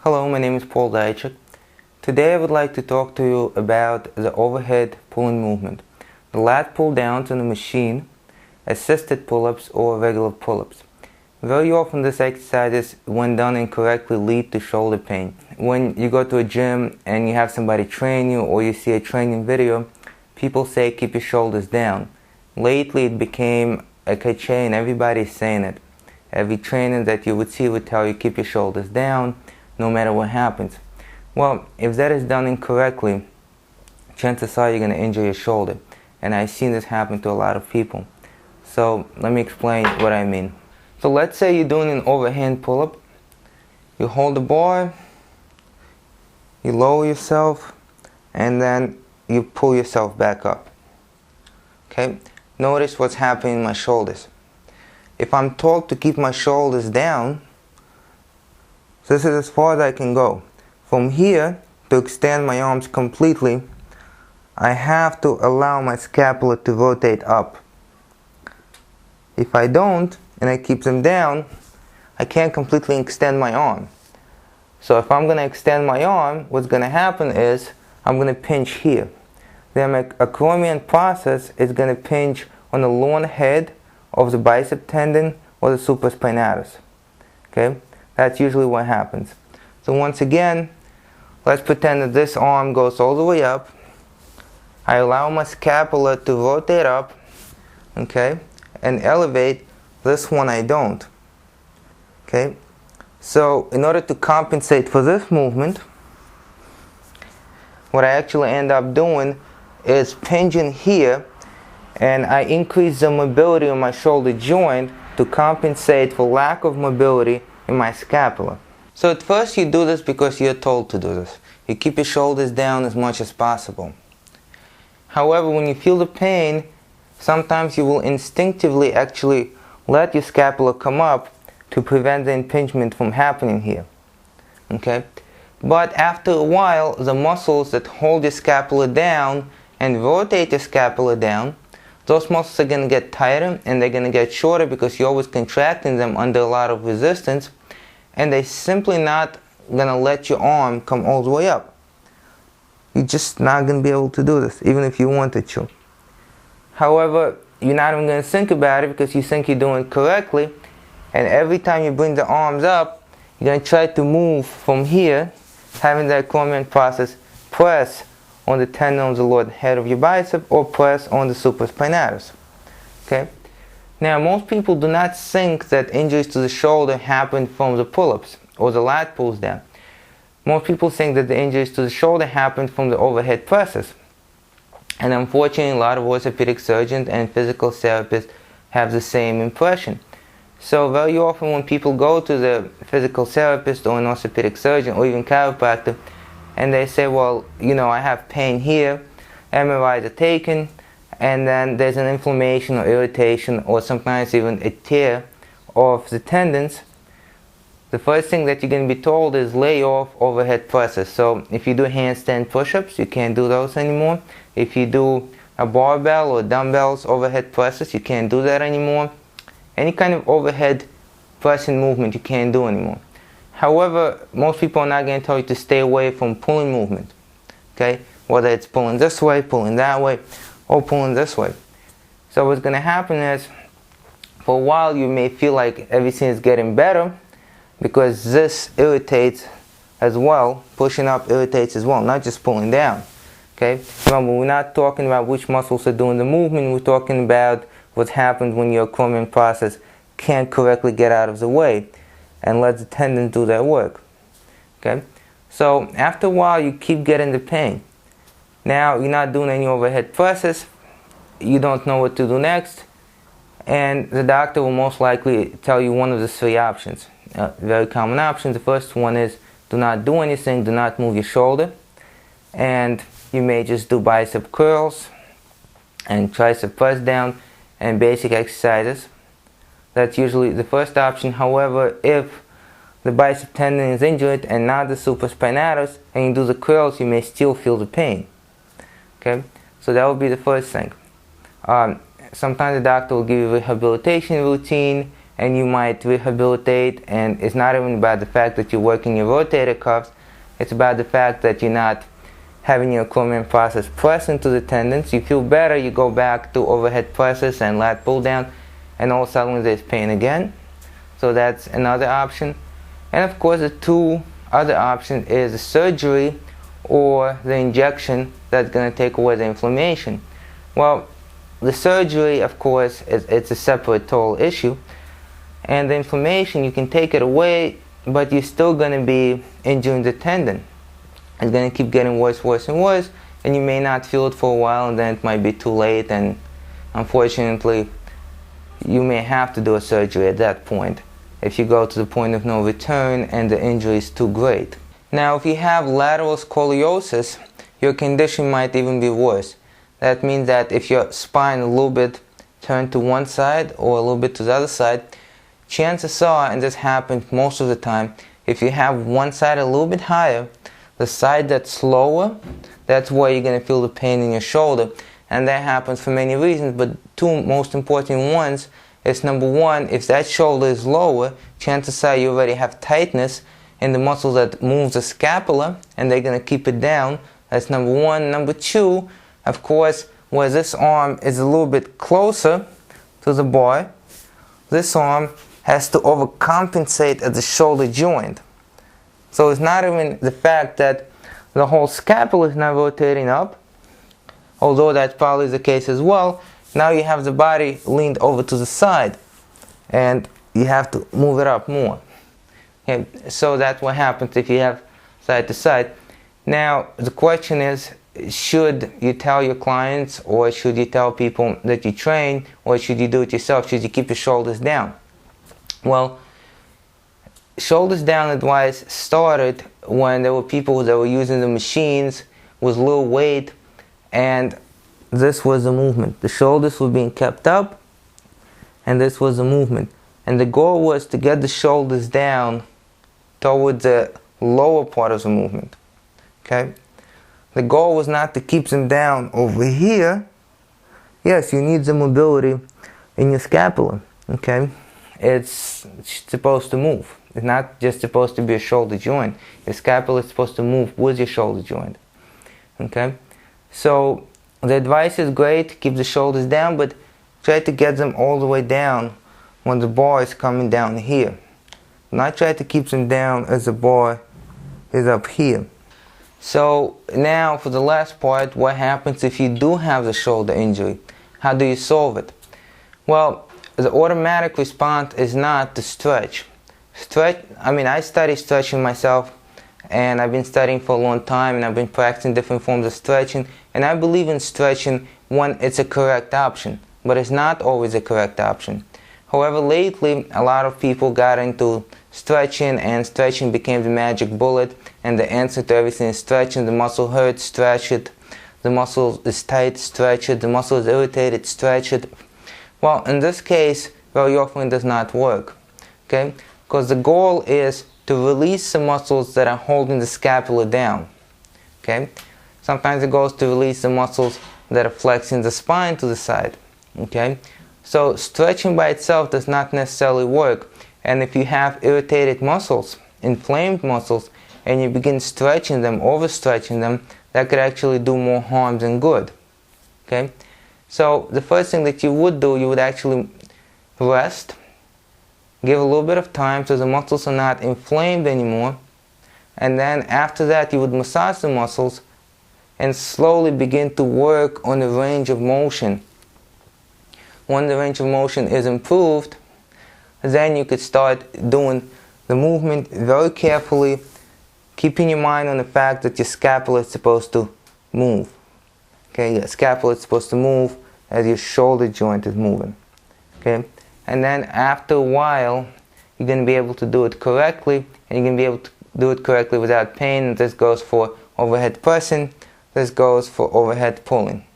Hello, my name is Bodyweight. Today I would like to talk to you about the overhead pulling movement. The lat pull downs on the machine, assisted pull-ups or regular pull-ups. Very often this exercises, when done incorrectly, lead to shoulder pain. When you go to a gym and you have somebody train you or you see a training video, people say keep your shoulders down. Lately it became a cliche and everybody's saying it. Every trainer that you would see would tell you keep your shoulders down no matter what happens. Well, if that is done incorrectly, chances are you're going to injure your shoulder. And I've seen this happen to a lot of people. So let me explain what I mean. So let's say you're doing an overhand pull-up. You hold the bar, you lower yourself, and then you pull yourself back up. Okay? Notice what's happening in my shoulders. If I'm told to keep my shoulders down, this is as far as I can go. From here, to extend my arms completely, I have to allow my scapula to rotate up. If I don't, and I keep them down, I can't completely extend my arm. So if I'm going to extend my arm, what's going to happen is I'm going to pinch here. Then my acromion process is going to pinch on the long head of the bicep tendon or the supraspinatus. Okay? That's usually what happens. So once again, let's pretend that this arm goes all the way up. I allow my scapula to rotate up, okay, and elevate. This one I don't. Okay? So in order to compensate for this movement, what I actually end up doing is pinching here, and I increase the mobility of my shoulder joint to compensate for lack of mobility in my scapula. So at first you do this because you're told to do this. You keep your shoulders down as much as possible. However, when you feel the pain, sometimes you will instinctively actually let your scapula come up to prevent the impingement from happening here. Okay? But after a while, the muscles that hold your scapula down and rotate your scapula down, those muscles are going to get tighter and they're going to get shorter because you're always contracting them under a lot of resistance, and they're simply not going to let your arm come all the way up. You're just not going to be able to do this, even if you wanted to. However, you're not even going to think about it because you think you're doing it correctly, and every time you bring the arms up, you're going to try to move from here, having the acromion process press on the tendon of the lower head of your bicep or press on the supraspinatus. Okay? Now, most people do not think that injuries to the shoulder happen from the pull-ups or the lat pulls down. Most people think that the injuries to the shoulder happen from the overhead presses. And unfortunately, a lot of orthopedic surgeons and physical therapists have the same impression. So very often when people go to the physical therapist or an orthopedic surgeon or even chiropractor, and they say, well, you know, I have pain here, MRIs are taken, and then there's an inflammation or irritation or sometimes even a tear of the tendons, the first thing that you're going to be told is lay off overhead presses. So if you do handstand push-ups, you can't do those anymore. If you do a barbell or dumbbells overhead presses, you can't do that anymore. Any kind of overhead pressing movement you can't do anymore. However, most people are not going to tell you to stay away from pulling movement. Okay? Whether it's pulling this way, pulling that way, or pulling this way. So what's going to happen is, for a while you may feel like everything is getting better because this irritates as well. Pushing up irritates as well, not just pulling down. Okay? Remember, we're not talking about which muscles are doing the movement. We're talking about what happens when your acromion process can't correctly get out of the way and let the tendons do their work. Okay? So after a while you keep getting the pain. Now you're not doing any overhead presses, you don't know what to do next, and the doctor will most likely tell you one of the three options. Very common options. The first one is do not do anything, do not move your shoulder, and you may just do bicep curls and tricep press down and basic exercises. That's usually the first option. However, if the bicep tendon is injured and not the supraspinatus, and you do the curls, you may still feel the pain. Okay? So that would be the first thing. Sometimes the doctor will give you a rehabilitation routine and you might rehabilitate. And it's not even about the fact that you're working your rotator cuffs, it's about the fact that you're not having your acromion process press into the tendons. You feel better, you go back to overhead presses and lat pull down, and all of a sudden there's pain again. So that's another option. And of course the two other options is the surgery or the injection that's going to take away the inflammation. Well, the surgery, of course, it's a separate total issue, and the inflammation, you can take it away, but you're still going to be injuring the tendon. It's going to keep getting worse, worse, and worse, and you may not feel it for a while, and then it might be too late, and unfortunately you may have to do a surgery at that point if you go to the point of no return and the injury is too great. Now, if you have lateral scoliosis, your condition might even be worse. That means that if your spine a little bit turned to one side or a little bit to the other side, chances are, and this happens most of the time, if you have one side a little bit higher, the side that's lower, that's where you're going to feel the pain in your shoulder. And that happens for many reasons, but two most important ones is, number one, if that shoulder is lower, chances are you already have tightness in the muscle that moves the scapula, and they're going to keep it down. That's number one. Number two, of course, where this arm is a little bit closer to the bar, this arm has to overcompensate at the shoulder joint. So it's not even the fact that the whole scapula is not rotating up, although that probably is the case as well. Now you have the body leaned over to the side, and you have to move it up more. Okay, so that's what happens if you have side to side. Now the question is, should you tell your clients, or should you tell people that you train, or should you do it yourself? Should you keep your shoulders down? Well, shoulders down advice started when there were people that were using the machines with little weight, and this was the movement. The shoulders were being kept up, and this was the movement. And the goal was to get the shoulders down towards the lower part of the movement. Okay? The goal was not to keep them down over here. Yes, you need the mobility in your scapula. Okay? It's supposed to move. It's not just supposed to be a shoulder joint. Your scapula is supposed to move with your shoulder joint. Okay? So the advice is great, keep the shoulders down, but try to get them all the way down when the bar is coming down here. Not try to keep them down as the bar is up here. So now for the last part, what happens if you do have the shoulder injury? How do you solve it? Well, the automatic response is not to stretch. I study stretching myself, and I've been studying for a long time, and I've been practicing different forms of stretching, and I believe in stretching when it's a correct option, but it's not always a correct option. However, lately a lot of people got into stretching, and stretching became the magic bullet, and the answer to everything is stretching. The muscle hurts, stretch it. The muscle is tight, stretch it. The muscle is irritated, stretch it. Well, in this case, very often it does not work. Okay? Because the goal is to release the muscles that are holding the scapula down. Okay? Sometimes the goal is to release the muscles that are flexing the spine to the side. Okay? So stretching by itself does not necessarily work. And if you have irritated muscles, inflamed muscles, and you begin stretching them, overstretching them, that could actually do more harm than good. Okay? So the first thing that you would do, you would actually rest, give a little bit of time so the muscles are not inflamed anymore, and then after that you would massage the muscles and slowly begin to work on the range of motion. When the range of motion is improved, then you could start doing the movement very carefully, keeping your mind on the fact that your scapula is supposed to move. Okay, your scapula is supposed to move as your shoulder joint is moving. Okay, and then after a while, you're going to be able to do it correctly, and you're going to be able to do it correctly without pain. This goes for overhead pressing. This goes for overhead pulling.